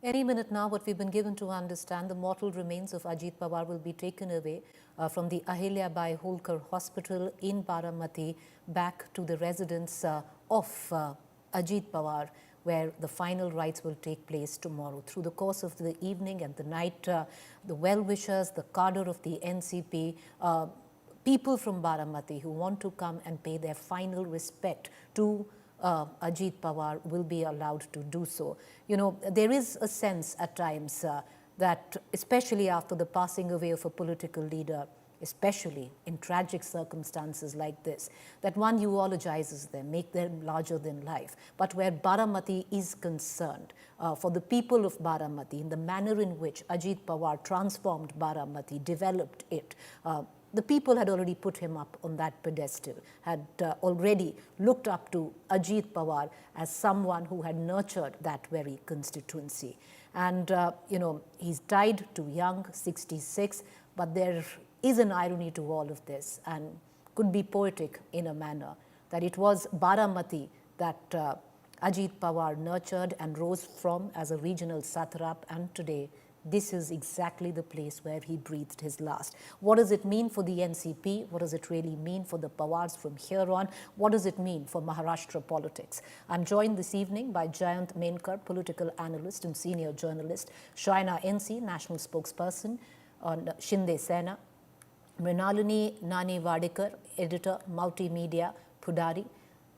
Any minute now, what we've been given to understand, the mortal remains of Ajit Pawar will be taken away from the Ahilyabai Holkar Hospital in Baramati back to the residence of Ajit Pawar, where the final rites will take place tomorrow. Through the course of the evening and the night, the well-wishers, the cadre of the NCP, people from Baramati who want to come and pay their final respect to Ajit Pawar will be allowed to do so. You know, there is a sense at times that, especially after the passing away of a political leader, especially in tragic circumstances like this, that one eulogizes them, make them larger than life. But where Baramati is concerned, for the people of Baramati, in the manner in which Ajit Pawar transformed Baramati, developed it, the people had already put him up on that pedestal, had already looked up to Ajit Pawar as someone who had nurtured that very constituency. And, you know, he's died too young, 66, but there is an irony to all of this and could be poetic in a manner, that it was Baramati that Ajit Pawar nurtured and rose from as a regional satrap, and today this is exactly the place where he breathed his last. What does it mean for the NCP? What does it really mean for the Pawars from here on? What does it mean for Maharashtra politics? I'm joined this evening by Jayant Menkar, political analyst and senior journalist, Shaina NC, national spokesperson on Shinde Sena, Mrinalini Nani Vadekar, editor, multimedia, Pudari,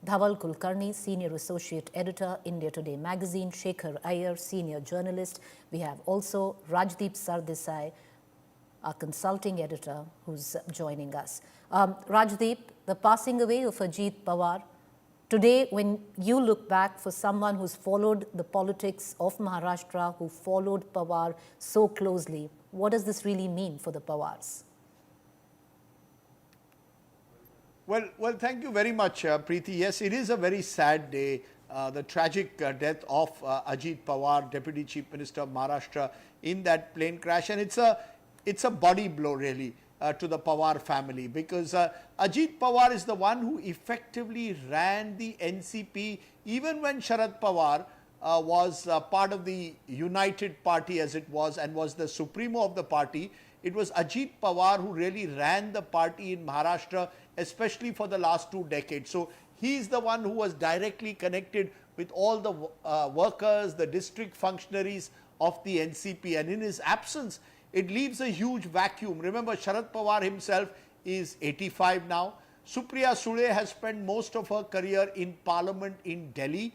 Dhaval Kulkarni, Senior Associate Editor, India Today Magazine, Shekhar Iyer, Senior Journalist. We have also Rajdeep Sardesai, our consulting editor, who's joining us. Rajdeep, the passing away of Ajit Pawar, today when you look back, for someone who's followed the politics of Maharashtra, who followed Pawar so closely, what does this really mean for the Pawars? Well, thank you very much, Preeti. Yes, it is a very sad day. The tragic death of Ajit Pawar, Deputy Chief Minister of Maharashtra, in that plane crash, and it's a body blow really to the Pawar family, because Ajit Pawar is the one who effectively ran the NCP even when Sharad Pawar was part of the United Party, as it was, and was the supremo of the party. It was Ajit Pawar who really ran the party in Maharashtra, especially for the last 2 decades. So he's the one who was directly connected with all the workers, the district functionaries of the NCP, and in his absence, it leaves a huge vacuum. Remember, Sharad Pawar himself is 85 now. Supriya Sule has spent most of her career in Parliament in Delhi.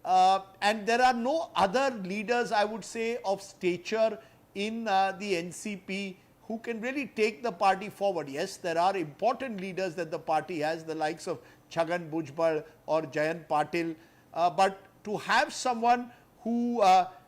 And there are no other leaders, I would say, of stature in the NCP who can really take the party forward. Yes, there are important leaders that the party has, the likes of Chhagan Bhujbal or Jayant Patil, but to have someone who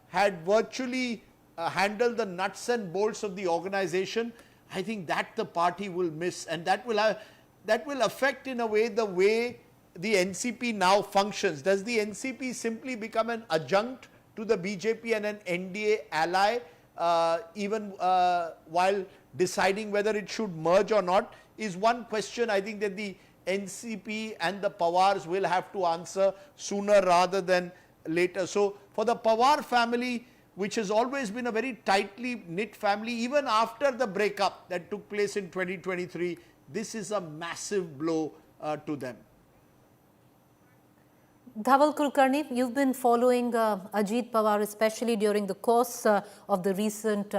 had virtually handled the nuts and bolts of the organization, I think that the party will miss, and that will affect in a way the way the NCP now functions. Does the NCP simply become an adjunct to the BJP and an NDA ally, even while deciding whether it should merge or not, is one question I think that the NCP and the Pawars will have to answer sooner rather than later. So for the Pawar family, which has always been a very tightly knit family, even after the breakup that took place in 2023, this is a massive blow to them. Dhaval Kulkarni, you've been following Ajit Pawar, especially during the course of the recent,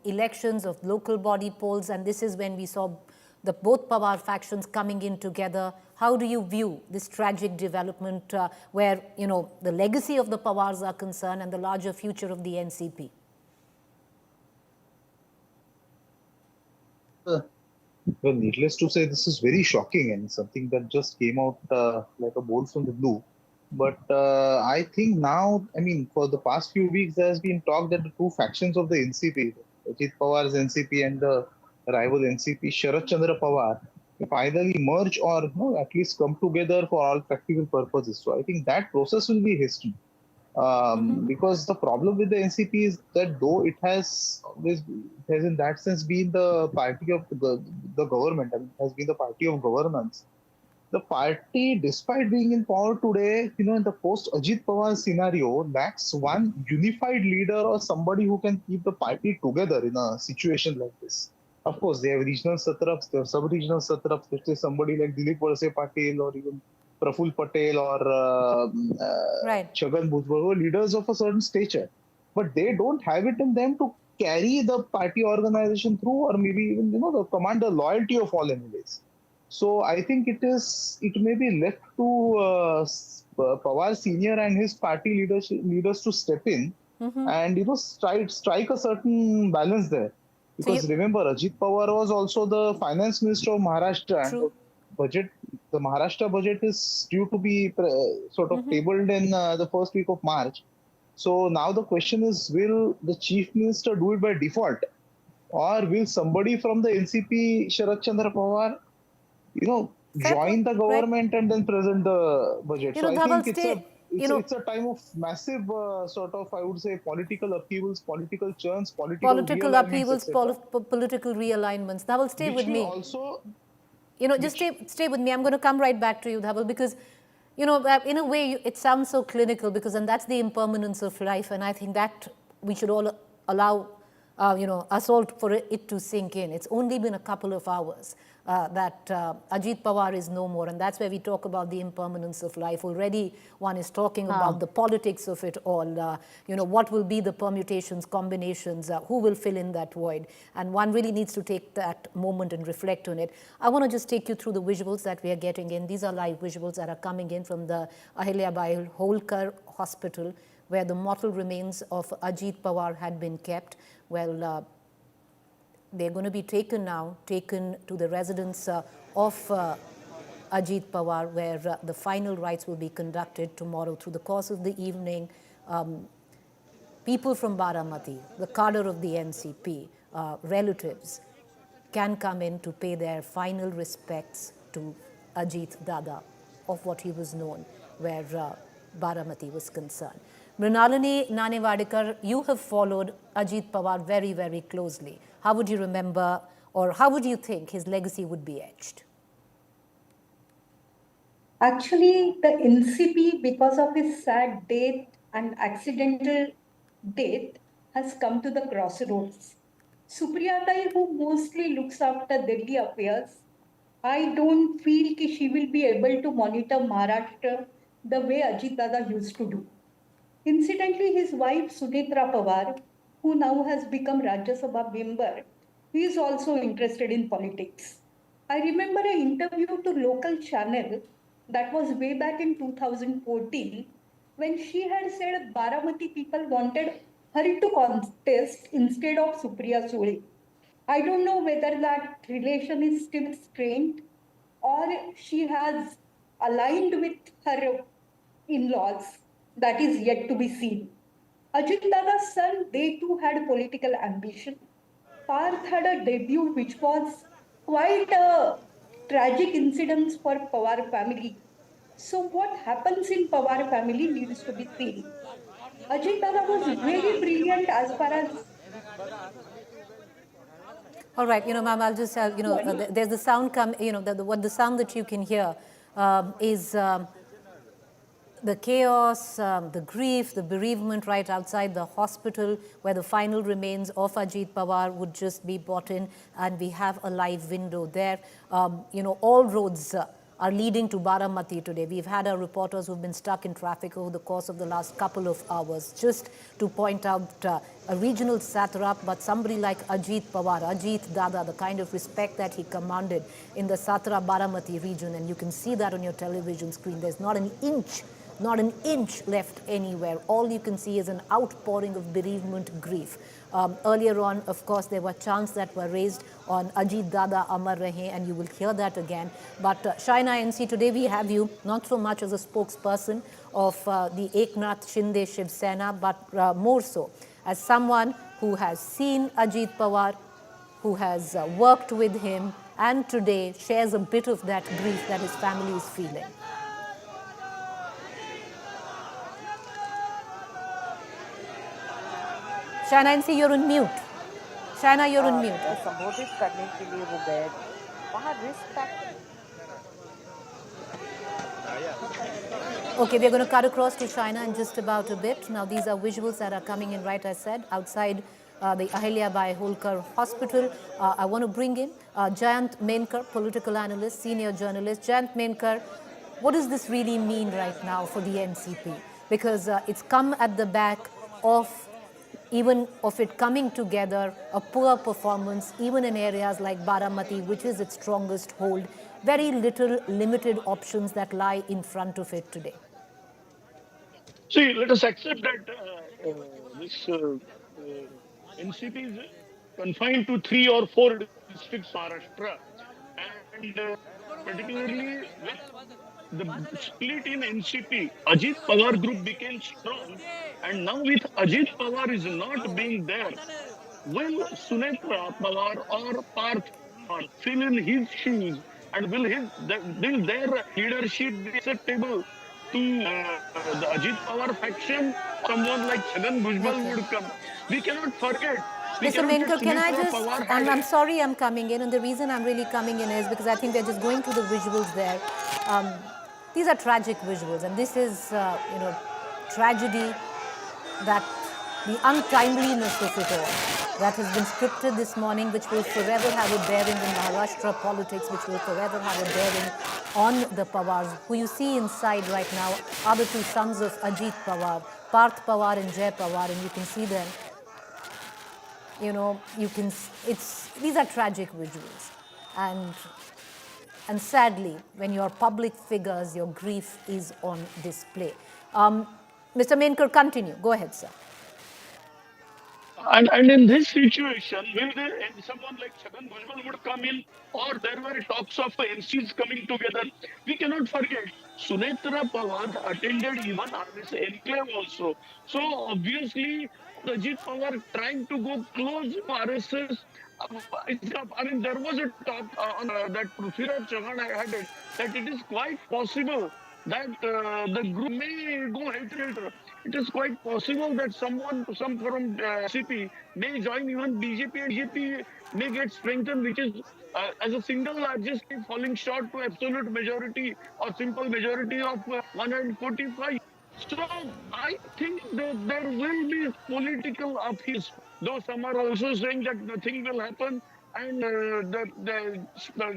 elections of local body polls, and this is when we saw both Pawar factions coming in together. How do you view this tragic development where, the legacy of the Pawars are concerned and the larger future of the NCP? Well, needless to say, this is very shocking and something that just came out like a bolt from the blue. But I think now, for the past few weeks, there has been talk that the two factions of the NCP, Ajit Pawar's NCP and the rival NCP, Sharad Chandra Pawar, if either merge or at least come together for all practical purposes. So I think that process will be hastened. Because the problem with the NCP is that though it has in that sense been the party of the government, it has been the party of governance. the party, despite being in power today, in the post Ajit Pawar scenario, lacks one unified leader or somebody who can keep the party together in a situation like this. Of course, they have regional satraps, they have sub-regional satraps. Let's say somebody like Dilip Walse Patel or even Praful Patel or Right. Chhagan Bhujbal, who are leaders of a certain stature. But they don't have it in them to carry the party organization through, or maybe even, the command the loyalty of all MLAs. So I think it may be left to Pawar Senior and his party leaders to step in and strike a certain balance there. So Because you, remember, Ajit Pawar was also the finance minister of Maharashtra, and true. the Maharashtra budget is due to be sort of tabled in the first week of March. So now the question is, will the chief minister do it by default, or will somebody from the NCP, Sharad Chandra Pawar, Fair point, join the right? government and then present the budget? So I Dhaval, think it's stay, a it's a time of massive sort of, I would say, political upheavals, political churns, political political realignments, upheavals, etc., political realignments. Dhaval, stay with which will me. also Just which stay with me. I'm going to come right back to you, Dhaval, because, in a way, it sounds so clinical because, and that's the impermanence of life. And I think that we should all allow, us all for it to sink in. It's only been a couple of hours that Ajit Pawar is no more. And that's where we talk about the impermanence of life. Already one is talking about the politics of it all. What will be the permutations, combinations, who will fill in that void. And one really needs to take that moment and reflect on it. I want to just take you through the visuals that we are getting in. These are live visuals that are coming in from the Ahilyabai Holkar Hospital, where the mortal remains of Ajit Pawar had been kept. Well, they're going to be taken to the residence of Ajit Pawar, where the final rites will be conducted tomorrow. Through the course of the evening, people from Baramati, the cadre of the NCP, relatives, can come in to pay their final respects to Ajit Dada, of what he was known, where Baramati was concerned. Mrinalini Nanevadikar, you have followed Ajit Pawar very, very closely. How would you remember, or how would you think his legacy would be etched? Actually, the NCP, because of his sad death and accidental death, has come to the crossroads. Supriyatai, who mostly looks after Delhi affairs, I don't feel that she will be able to monitor Maharashtra the way Ajit Dada used to do. Incidentally, his wife Sunitra Pawar, who now has become Rajya Sabha member, is also interested in politics. I remember an interview to local channel that was way back in 2014 when she had said Baramati people wanted her to contest instead of Supriya Sule. I don't know whether that relation is still strained or she has aligned with her in-laws. That is yet to be seen. Ajit Dada's son, they too had political ambition. Parth had a debut which was quite a tragic incident for Pawar family. So what happens in Pawar family needs to be seen. Ajit Dada was very brilliant as far as All right, ma'am, I'll just, there's the sound the sound that you can hear is the chaos, the grief, the bereavement right outside the hospital where the final remains of Ajit Pawar would just be brought in, and we have a live window there. All roads are leading to Baramati today. We've had our reporters who've been stuck in traffic over the course of the last couple of hours just to point out a regional satrap, but somebody like Ajit Pawar, Ajit Dada, the kind of respect that he commanded in the Satrap Baramati region, and you can see that on your television screen. There's not an inch left anywhere. All you can see is an outpouring of bereavement grief. Earlier on, of course, there were chants that were raised on Ajit Dada Amar Rahe, and you will hear that again. But Shaina NC, today we have you not so much as a spokesperson of the Eknath Shinde Shiv Sena, but more so as someone who has seen Ajit Pawar, who has worked with him, and today shares a bit of that grief that his family is feeling. Shaina NC, you're on mute. Shaina, you're on mute. संबोधित करने के लिए वो गए वहाँ risk factor Okay, we're going to cut across to Shaina in just about a bit. Now, these are visuals that are coming in, right, I said, outside the Ahilyabai Holkar Hospital. I want to bring in Jayant Menkar, political analyst, senior journalist. Jayant Menkar, what does this really mean right now for the NCP? Because it's come at the back of even of it coming together, a poor performance, even in areas like Baramati, which is its strongest hold, very little limited options that lie in front of it today. See, let us accept that this NCP is confined to 3 or 4 districts, Maharashtra, and particularly with the split in NCP, Ajit Pawar group became strong, and now with Ajit Pawar is not being there, will Sunetra Pawar or Parth Pawar fill in his shoes, and will their leadership be acceptable to the Ajit Pawar faction? Someone like Chhagan Bhujbal would come. We cannot forget. We Mr. cannot forget Menkar, can I Sunetra just, Pawar and had I'm sorry I'm coming in, and the reason I'm really coming in is because I think they're just going through the visuals there. These are tragic visuals, and this is, tragedy, that the untimeliness of it all that has been scripted this morning, which will forever have a bearing in Maharashtra politics, which will forever have a bearing on the Pawars. Who you see inside right now are the two sons of Ajit Pawar, Parth Pawar and Jay Pawar, and you can see them. These are tragic visuals, and sadly, when you're public figures, your grief is on display. Mr. Menkar, continue. Go ahead, sir. And in this situation, will there someone like Chhagan Bhujbal would come in, or there were talks of NCs coming together? We cannot forget Sunetra Pawar attended even RS enclave also. So obviously, Ajit Pawar trying to go close to RSS. I mean, there was a talk on that Prithviraj Chauhan had it, that it is quite possible that the group may go head-to-head. It is quite possible that some from CP may join even BJP, and BJP may get strengthened, which is as a single largest falling short to absolute majority or simple majority of 145. So I think that there will be political upheavals, though some are also saying that nothing will happen, and the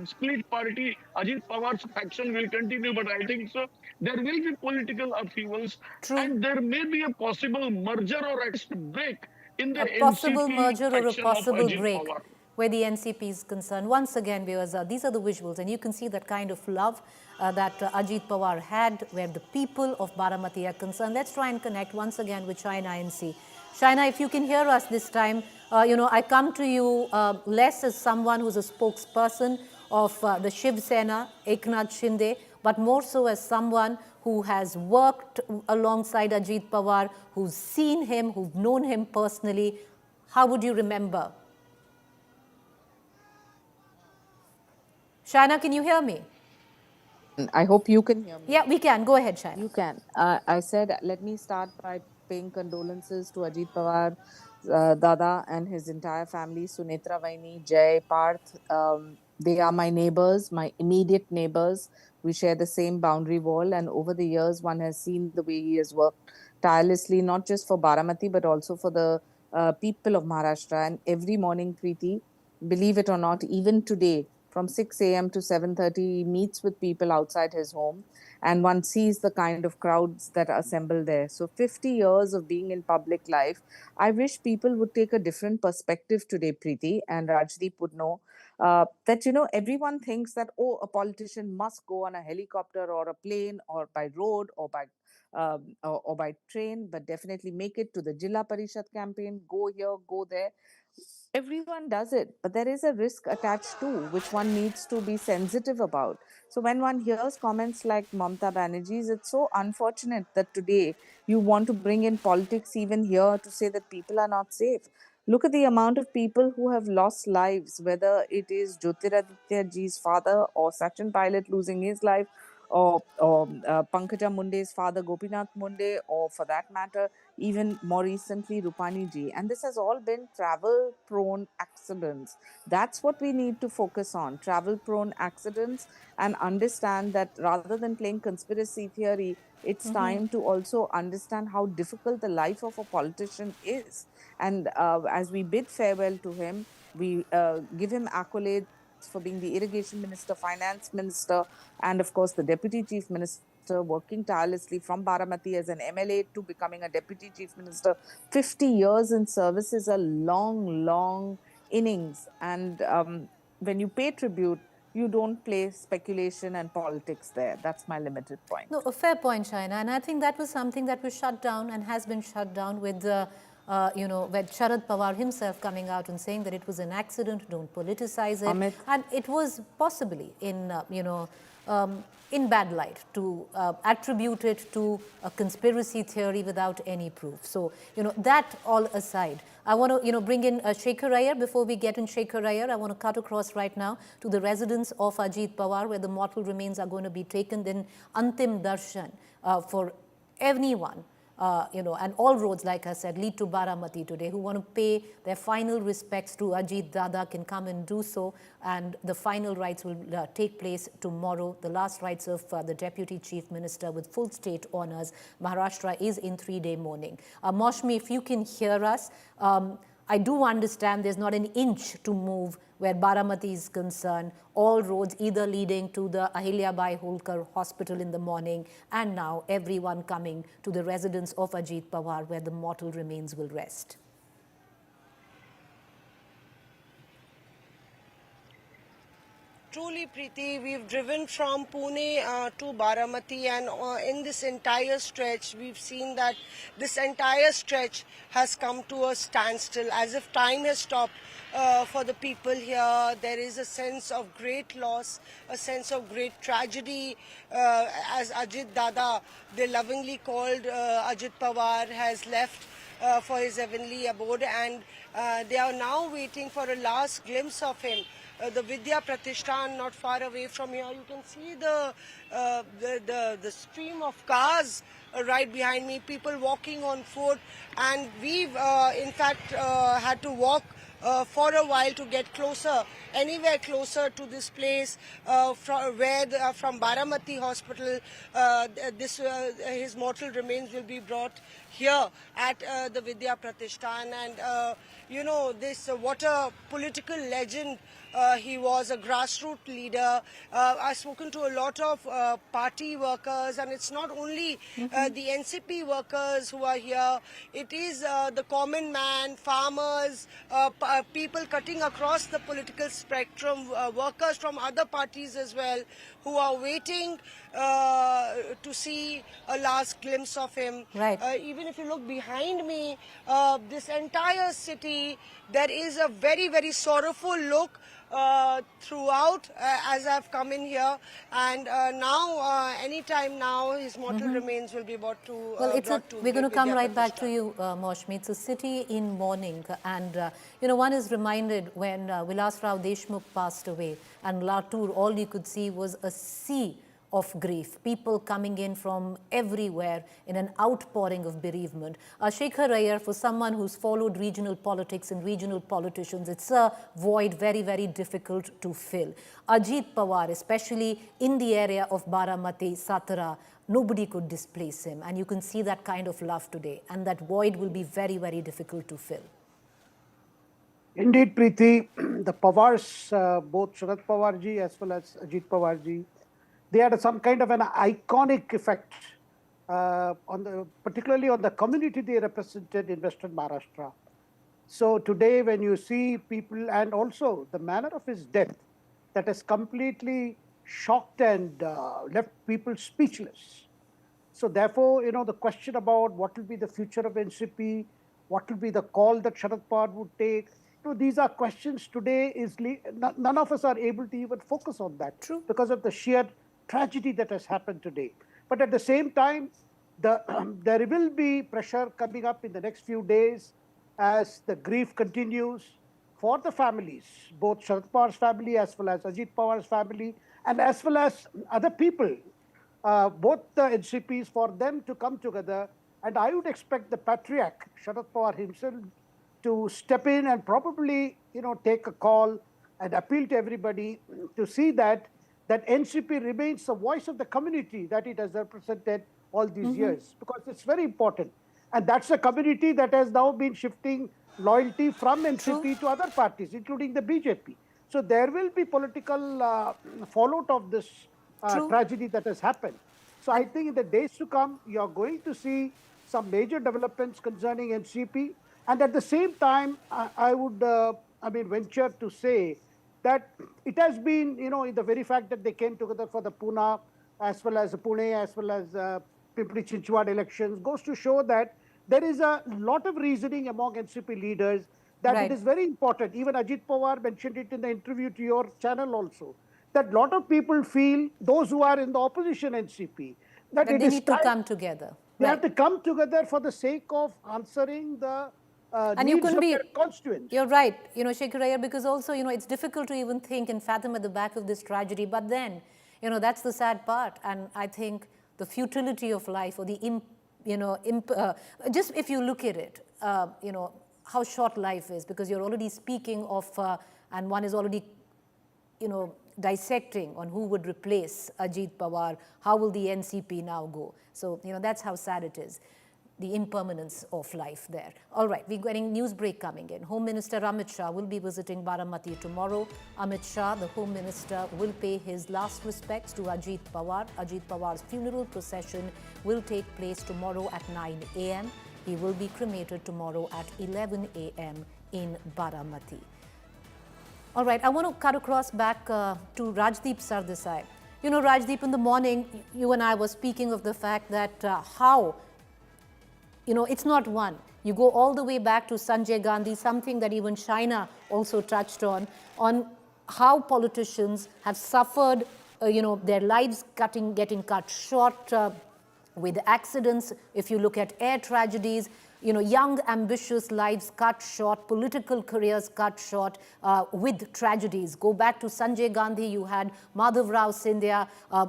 split party, Ajit Pawar's faction will continue. But I think so. There will be political upheavals, True. and there may be a possible merger or at least break in the A possible NCP merger or a faction of possible Ajit break Pawar. where the NCP is concerned. Once again, viewers, these are the visuals, and you can see that kind of love that Ajit Pawar had where the people of Baramati are concerned. Let's try and connect once again with Shaina and see. Shaina, if you can hear us this time, I come to you less as someone who's a spokesperson of the Shiv Sena, Eknath Shinde, but more so as someone who has worked alongside Ajit Pawar, who's seen him, who's known him personally. How would you remember? Shaina, can you hear me? I hope you can hear me. Yeah, we can. Go ahead, Shaina. You can. I said, let me start by paying condolences to Ajit Pawar, Dada, and his entire family, Sunetra Vaini, Jay, Parth. They are my neighbors, my immediate neighbors. We share the same boundary wall, and over the years, one has seen the way he has worked tirelessly, not just for Baramati, but also for the people of Maharashtra. And every morning, Preeti, believe it or not, even today, from 6 a.m. to 7:30, he meets with people outside his home, and one sees the kind of crowds that assemble there. So 50 years of being in public life, I wish people would take a different perspective today, Preeti, and Rajdeep would know that, everyone thinks that, oh, a politician must go on a helicopter or a plane or by road or by train, but definitely make it to the Jilla Parishad campaign, go here, go there. Everyone does it, but there is a risk attached too, which one needs to be sensitive about. So when one hears comments like Mamta Banerjee's, it's so unfortunate that today you want to bring in politics even here to say that people are not safe. Look at the amount of people who have lost lives, whether it is Jyotiraditya ji's father or Sachin Pilot losing his life, or Pankaja Munde's father, Gopinath Munde, or for that matter, even more recently Rupani ji. And this has all been travel prone accidents. That's what we need to focus on, travel prone accidents, and understand that rather than playing conspiracy theory, it's time to also understand how difficult the life of a politician is. And as we bid farewell to him, we give him accolades for being the irrigation minister, finance minister, and of course the deputy chief minister, working tirelessly from Baramati as an MLA to becoming a deputy chief minister. 50 years in service is a long, long innings. And when you pay tribute, you don't play speculation and politics there. That's my limited point. No, a fair point, Shaina. And I think that was something that was shut down and has been shut down with, with Sharad Pawar himself coming out and saying that it was an accident, don't politicize it. Amit. And it was possibly in bad light to attribute it to a conspiracy theory without any proof. So, that all aside, I want to, bring in Shekhar Iyer. Before we get in Shekhar Iyer, I want to cut across right now to the residence of Ajit Pawar, where the mortal remains are going to be taken. Then Antim Darshan for anyone, and all roads, like I said, lead to Baramati today. Who want to pay their final respects to Ajit Dada can come and do so. And the final rites will take place tomorrow. The last rites of the Deputy Chief Minister with full state honors. Maharashtra is in 3-day mourning. Moshmi, if you can hear us, I do understand there's not an inch to move where Baramati is concerned. All roads either leading to the Ahilyabai Holkar Hospital in the morning, and now everyone coming to the residence of Ajit Pawar where the mortal remains will rest. Truly, Preeti, we've driven from Pune to Baramati, and in this entire stretch, we've seen that this entire stretch has come to a standstill, as if time has stopped for the people here. There is a sense of great loss, a sense of great tragedy, as Ajit Dada, they lovingly called Ajit Pawar, has left for his heavenly abode, and they are now waiting for a last glimpse of him. The Vidya Pratishthan, not far away from here, you can see the stream of cars right behind me, people walking on foot, and we've in fact had to walk for a while to get closer, anywhere closer to this place from Baramati Hospital. His mortal remains will be brought here at the Vidya Pratishthan, and what a political legend. He was a grassroots leader. I've spoken to a lot of party workers, and it's not only the NCP workers who are here. It is the common man, farmers, people cutting across the political spectrum, workers from other parties as well, who are waiting to see a last glimpse of him. Right. Even if you look behind me, this entire city, there is a very, very sorrowful look throughout as I've come in here, and now anytime now his mortal remains will be brought to we're going to come right back to you, Moshmi. It's a city in mourning, and one is reminded when Vilas Rao Deshmukh passed away, and Latur, all you could see was a sea of grief, people coming in from everywhere in an outpouring of bereavement. Shekhar Iyer, for someone who's followed regional politics and regional politicians, it's a void very, very difficult to fill. Ajit Pawar, especially in the area of Baramati, Satrap, nobody could displace him, and you can see that kind of love today, and that void will be very, very difficult to fill. Indeed, Preeti, the Pawars, both Sharad Pawar ji as well as Ajit Pawar ji, they had some kind of an iconic effect, particularly on the community they represented in Western Maharashtra. So today, when you see people, and also the manner of his death, that has completely shocked and left people speechless. So therefore, the question about what will be the future of NCP, what will be the call that Sharad Pawar would take, these are questions today. None of us are able to even focus on that. True. Because of the sheer tragedy that has happened today. But at the same time, there will be pressure coming up in the next few days as the grief continues for the families, both Sharad Pawar's family as well as Ajit Pawar's family, and as well as other people, both the NCPs, for them to come together And I would expect the patriarch, Sharad Pawar himself, to step in and probably, take a call and appeal to everybody to see that NCP remains the voice of the community that it has represented all these years, because it's very important. And that's a community that has now been shifting loyalty from NCP to other parties, including the BJP. So there will be political fallout of this tragedy that has happened. So I think in the days to come, you're going to see some major developments concerning NCP. And at the same time, I would, venture to say that it has been, in the very fact that they came together for the Pune as well as Pimpri-Chinchwad elections goes to show that there is a lot of reasoning among NCP leaders that it is very important. Even Ajit Pawar mentioned it in the interview to your channel also, that a lot of people feel, those who are in the opposition NCP, that they need to come together. They have to come together for the sake of answering the needs of their constituents. You're right, Shekhar Iyer, because also, it's difficult to even think and fathom at the back of this tragedy. But then, that's the sad part. And I think the futility of life, or the, just if you look at it, how short life is, because you're already speaking of, and one is already, dissecting on who would replace Ajit Pawar, how will the NCP now go? So, that's how sad it is, the impermanence of life there. All right, we're getting news break coming in. Home Minister Amit Shah will be visiting Baramati tomorrow. Amit Shah, the Home Minister, will pay his last respects to Ajit Pawar. Ajit Pawar's funeral procession will take place tomorrow at 9 a.m. He will be cremated tomorrow at 11 a.m. in Baramati. All right, I want to cut across back to Rajdeep Sardesai. Rajdeep, in the morning, you and I were speaking of the fact that how, it's not one. You go all the way back to Sanjay Gandhi, something that even Shaina also touched on how politicians have suffered, their lives getting cut short with accidents. If you look at air tragedies, young, ambitious lives cut short, political careers cut short with tragedies. Go back to Sanjay Gandhi, you had Madhav Rao Sindhya,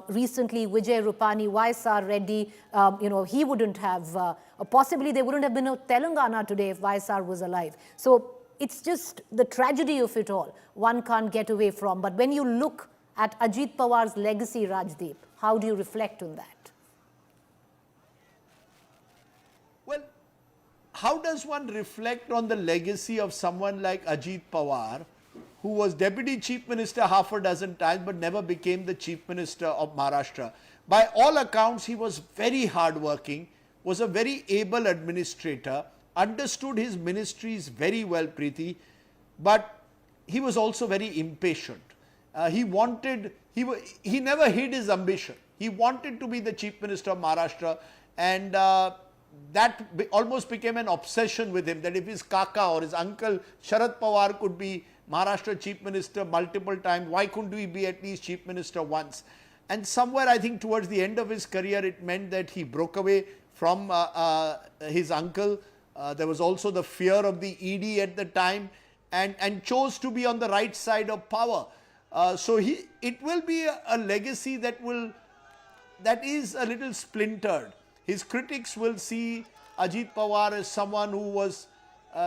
recently Vijay Rupani, YSR Reddy, he wouldn't have, possibly there wouldn't have been a Telangana today if YSR was alive. So it's just the tragedy of it all, one can't get away from. But when you look at Ajit Pawar's legacy, Rajdeep, how do you reflect on that? Well, how does one reflect on the legacy of someone like Ajit Pawar, who was Deputy Chief Minister half a dozen times but never became the Chief Minister of Maharashtra? By all accounts, he was very hardworking, was a very able administrator, understood his ministries very well, Preeti, but he was also very impatient. He never hid his ambition. He wanted to be the Chief Minister of Maharashtra, and that almost became an obsession with him, that if his kaka or his uncle Sharad Pawar could be Maharashtra Chief Minister multiple times, why couldn't he be at least Chief Minister once? And somewhere, I think towards the end of his career, it meant that he broke away from his uncle. There was also the fear of the ED at the time, and chose to be on the right side of power. So it will be a legacy that is a little splintered. His critics will see Ajit Pawar as someone who was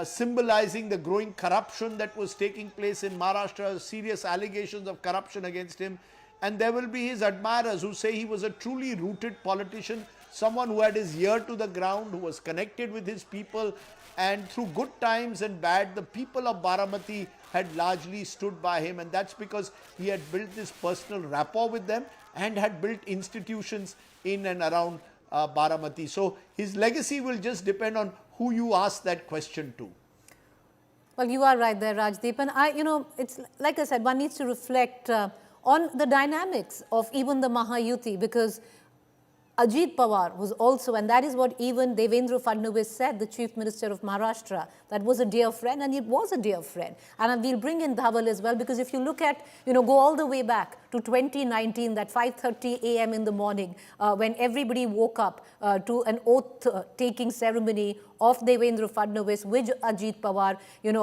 symbolizing the growing corruption that was taking place in Maharashtra, serious allegations of corruption against him. And there will be his admirers who say he was a truly rooted politician, someone who had his ear to the ground, who was connected with his people, and through good times and bad, the people of Baramati had largely stood by him, and that's because he had built this personal rapport with them and had built institutions in and around Baramati. So his legacy will just depend on who you ask that question to. Well, you are right there, Rajdeep. And it's like I said, one needs to reflect on the dynamics of even the Mahayuti, because Ajit Pawar was also, and that is what even Devendra Fadnavis said, the Chief Minister of Maharashtra, that was a dear friend, and it was a dear friend. And we'll bring in Dhaval as well, because if you look at, go all the way back to 2019, that 5:30 a.m. in the morning, when everybody woke up to an oath-taking ceremony of Devendra Fadnavis with Ajit Pawar,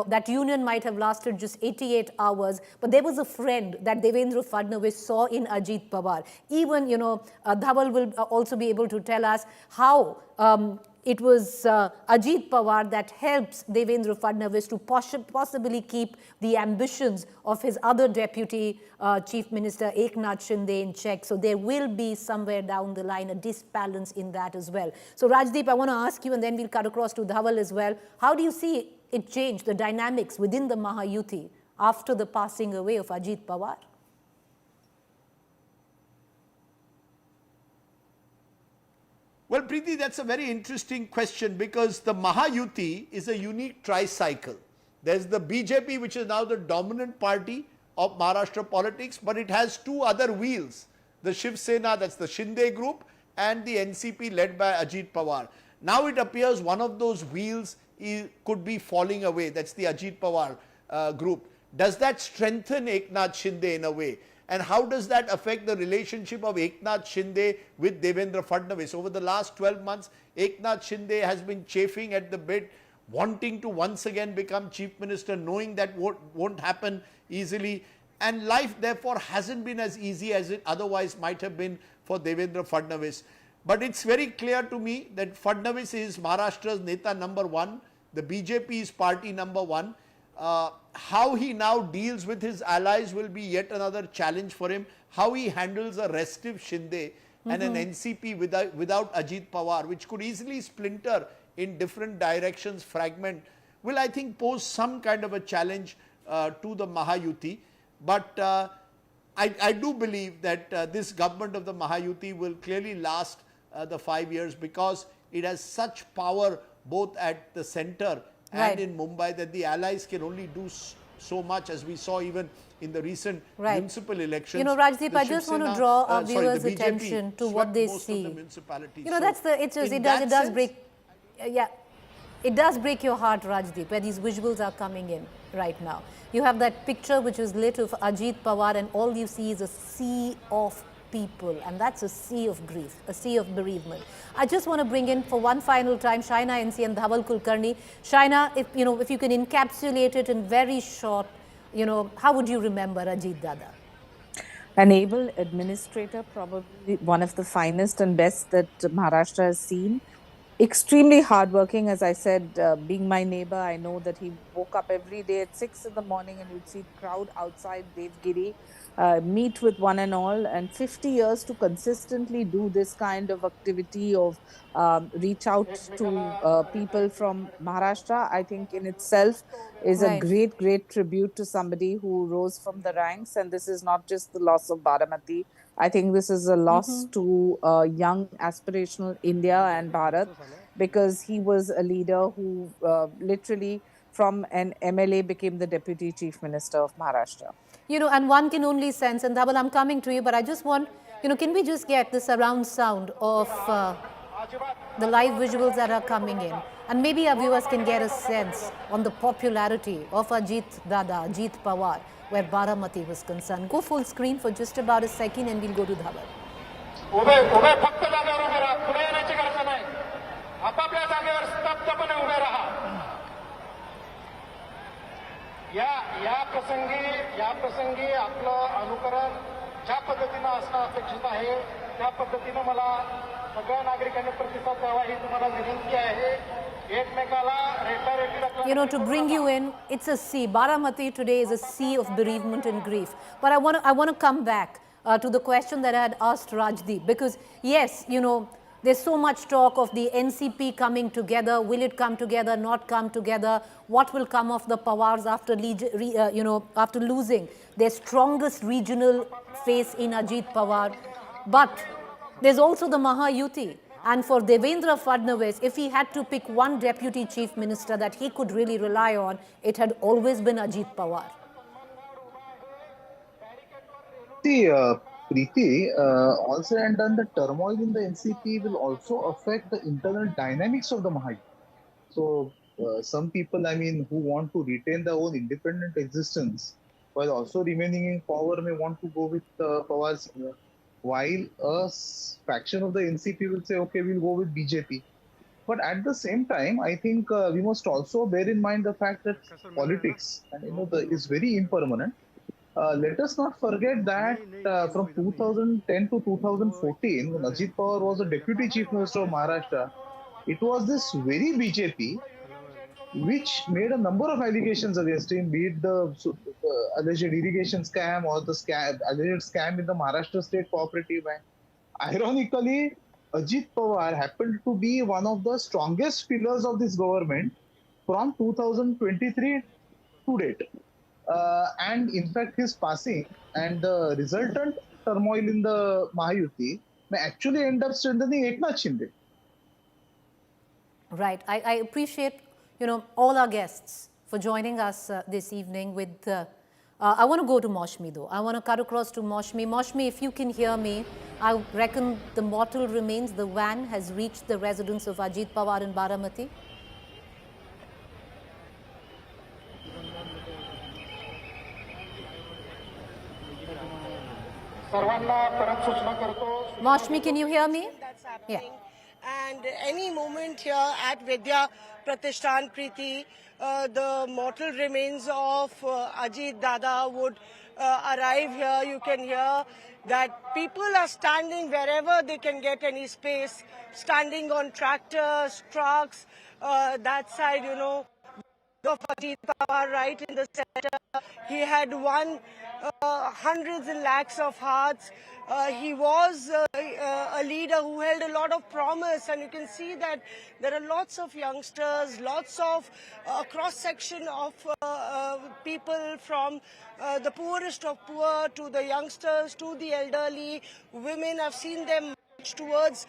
that union might have lasted just 88 hours, but there was a friend that Devendra Fadnavis saw in Ajit Pawar. Even, Dhaval will also be able to tell us how it was Ajit Pawar that helps Devendra Fadnavis to possibly keep the ambitions of his other deputy chief minister Eknath Shinde in check. So there will be somewhere down the line a disbalance in that as well. So Rajdeep, I want to ask you, and then we'll cut across to Dhaval as well. How do you see it change the dynamics within the Mahayuti after the passing away of Ajit Pawar? Well, Preeti, that's a very interesting question because the Mahayuti is a unique tricycle. There's the BJP, which is now the dominant party of Maharashtra politics, but it has two other wheels. The Shiv Sena, that's the Shinde group, and the NCP led by Ajit Pawar. Now it appears one of those wheels could be falling away. That's the Ajit Pawar group. Does that strengthen Eknath Shinde in a way? And how does that affect the relationship of Eknath Shinde with Devendra Fadnavis? Over the last 12 months, Eknath Shinde has been chafing at the bit, wanting to once again become chief minister, knowing that won't happen easily. And life therefore hasn't been as easy as it otherwise might have been for Devendra Fadnavis. But it's very clear to me that Fadnavis is Maharashtra's Neta number one. The BJP is party number one. How he now deals with his allies will be yet another challenge for him. How he handles a restive Shinde and an NCP without Ajit Pawar, which could easily splinter in different directions, fragment, will I think pose some kind of a challenge to the Mahayuti. But I do believe that this government of the Mahayuti will clearly last the 5 years because it has such power both at the center and in Mumbai that the allies can only do so much, as we saw even in the recent municipal elections. You know, Rajdeep, I just want to draw our viewers' attention to what they see. You know, that's the, it does break, it does break your heart, Rajdeep, where these visuals are coming in right now. You have that picture which is lit of Ajit Pawar, and all you see is a sea of people, and that's a sea of grief, a sea of bereavement. I just want to bring in for one final time Shaina NC and Dhaval Kulkarni. Shaina, if you can encapsulate it in very short, how would you remember Ajit Dada? An able administrator, probably one of the finest and best that Maharashtra has seen. Extremely hardworking, as I said, being my neighbor, I know that he woke up every day at 6 in the morning and you'd see crowd outside Devgiri, meet with one and all, and 50 years to consistently do this kind of activity of reach out to people from Maharashtra, I think in itself is a great, great tribute to somebody who rose from the ranks. And this is not just the loss of Baramati. I think this is a loss to young aspirational India and Bharat, because he was a leader who literally from an MLA became the Deputy Chief Minister of Maharashtra. And one can only sense, and Dhaval, I'm coming to you, but I just want, can we just get the surround sound of the live visuals that are coming in? And maybe our viewers can get a sense on the popularity of Ajit Dada, Ajit Pawar, where Baramati was concerned. Go full screen for just about a second and we'll go to Dhaval. या प्रसंगी आपलं अनुकरण ज्या पद्धतीनं असणं अपेक्षित आहे त्या पद्धतीनं मला सगळ्या नागरिकांनी प्रतिसाद द्यावा ही तुम्हाला विनंती आहे. To bring you in, it's a sea. Baramati today is a sea of bereavement and grief. But I want to come back to the question that I had asked Rajdeep, because yes, there's so much talk of the NCP coming together. Will it come together, not come together? What will come of the Pawars after after losing their strongest regional face in Ajit Pawar? But there's also the Mahayuti. And for Devendra Fadnavis, if he had to pick one deputy chief minister that he could really rely on, it had always been Ajit Pawar. See, Preeti, all said and done, the turmoil in the NCP will also affect the internal dynamics of the Mahayuti. So, some people, who want to retain their own independent existence while also remaining in power may want to go with Pawar's. While a faction of the NCP will say, okay, we'll go with BJP. But at the same time, I think we must also bear in mind the fact that politics is very impermanent. Let us not forget that from 2010 to 2014, when Ajit Pawar was the Deputy Chief Minister of Maharashtra, it was this very BJP which made a number of allegations against him, be it the alleged irrigation scam or the alleged scam in the Maharashtra State Cooperative Bank. Ironically, Ajit Pawar happened to be one of the strongest pillars of this government from 2023 to date. And in fact, his passing and the resultant turmoil in the Mahayuti may actually end up strengthening Eknath Shinde. Right. I appreciate, all our guests for joining us this evening with, I want to go to Maushmi though. I want to cut across to Maushmi. Maushmi, if you can hear me, I reckon the mortal remains, the van has reached the residence of Ajit Pawar in Baramati. Maushmi, can you hear me? That's happening. Yeah. And any moment here at Vidya Pratishthan, Preeti, the mortal remains of Ajit Dada would arrive here. You can hear that people are standing wherever they can get any space, standing on tractors, trucks, that side, of Ajit Pawar right in the center. He had won hundreds and lakhs of hearts. He was a leader who held a lot of promise, and you can see that there are lots of youngsters, lots of cross-section of people from the poorest of poor to the youngsters to the elderly. Women, I've seen them towards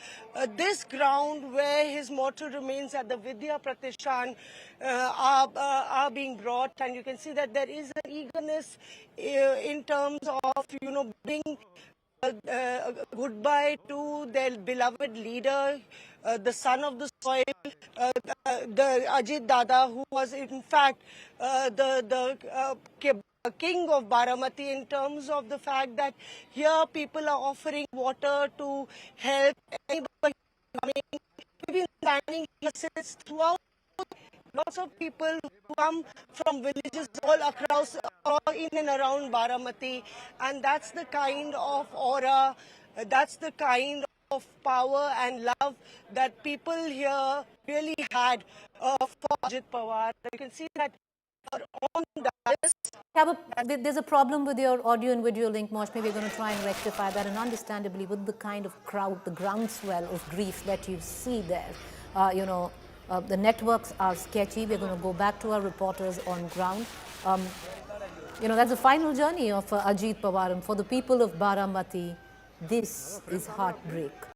this ground where his mortal remains at the Vidya Pratishthan are being brought, and you can see that there is an eagerness in terms of bringing goodbye to their beloved leader, the son of the soil, the Ajit Dada, who was in fact the king of Baramati, in terms of the fact that here people are offering water to help anybody coming. We've been standing here since throughout. Lots of people who come from villages all across, all in and around Baramati, and that's the kind of aura, that's the kind of power and love that people here really had for Ajit Pawar. You can see that on this. Yeah, but there's a problem with your audio and video link, Maushmi. We're going to try and rectify that, and understandably, with the kind of crowd, the groundswell of grief that you see there, the networks are sketchy. We're going to go back to our reporters on ground. That's the final journey of Ajit Pawar, and for the people of Baramati, this is heartbreak.